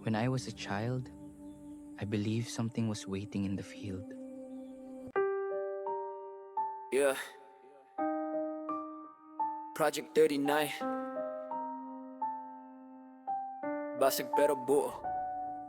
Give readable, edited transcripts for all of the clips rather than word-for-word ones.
When I was a child, I believed something was waiting in the field. Yeah. Project 39. Basag pero buo.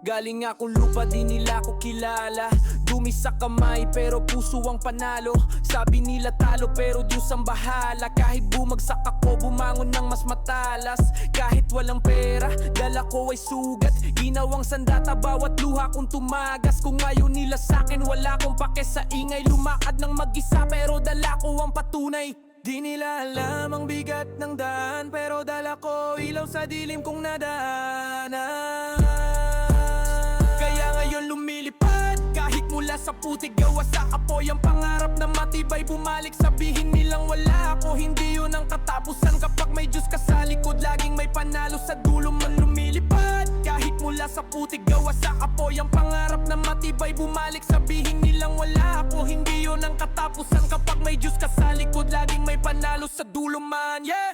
Galing akong lupa, di nila ko kilala. Dumi sa kamay pero puso ang panalo. Sabi nila talo pero Diyos ang bahala. Kahit bumagsak ako, bumangon ng mas matalas. Kahit walang pera, dala ko ay sugat. Ginawang sandata, bawat luha kong tumagas. Kung ayaw nila sa'kin, wala akong pake sa ingay. Lumakad ng mag-isa pero dala ko ang patunay. Di nila alam ang bigat ng daan, pero dala ko ilaw sa dilim kong nadaanan. Kaya ngayon lumilipad, kahit mula sa putik gawa sa apoy. Ang pangarap na matibay bumalik, sabihin nilang wala ako. Hindi yun ang katapusan kapag may Diyos ka sa likod. Laging may panalo sa dulo man lumilipad. Kahit mula sa putik gawa sa apoy. Ang pangarap na matibay bumalik, sabihin nilang wala ako. Hindi yun ang katapusan kapag may Diyos ka sa likod. Laging may panalo sa dulo man, yeah!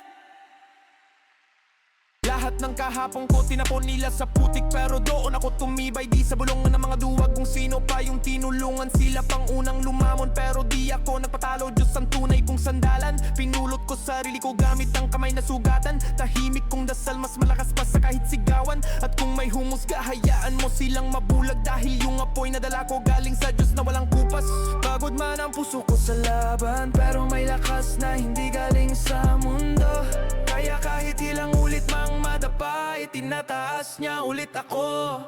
Lahat ng kahapon ko tinapon nila sa putik, pero doon ako tumibay. Di sa bulungan ng mga duwag kung sino pa yung tinulungan. Sila pang unang lumamon pero di ako nagpatalo. Diyos ang tunay kong sandalan. Pinulot ko sarili ko gamit ang kamay na sugatan. Tahimik kong dasal mas malakas pa sa kahit sigawan. At kung may humusga hayaan mo silang mabulag. Dahil yung apoy na dala ko galing sa Diyos na walang kupas. Pagod man ang puso ko sa laban, pero may lakas na hindi galing sa mundo. Kaya kahit ilang ulit mang madapa, itinataas niya ulit ako.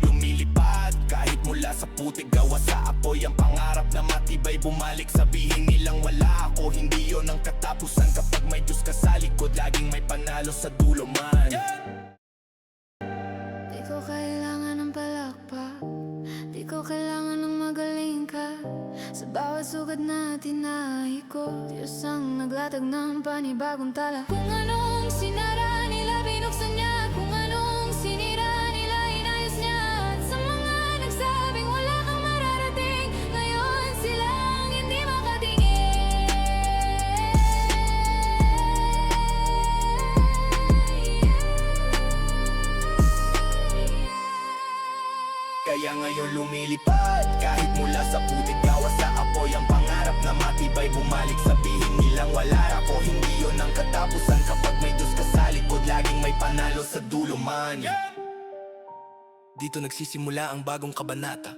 Lumilipad, kahit mula sa putik gawa sa apoy. Ang pangarap na matibay bumalik, sabihin nilang wala ako. Hindi yun ang katapusan kapag may Diyos ka sa likod. Laging may panalo sa dulo man, yeah! Di ko kailangan ng palakpak, di ko kailangan ng magaling ka. Sa bawat sugat na tinahi ko, Diyos ang naglatag ng panibagong tala. Kung anong sinara nila, binuksan niya. Kung anong sinira nila, inayos niya. At sa mga nagsabing wala kang mararating, ngayon silang hindi makatingin. Kaya ngayon lumilipad, kahit mula sa putik gawa sa apoy. Ang pangarap na matibay bumalik, sabihin nilang wala ako. Hindi yun ang katapusan kapag may Diyos ka sa likod. Laging may panalo sa dulo man, yeah! Dito nagsisimula ang bagong kabanata.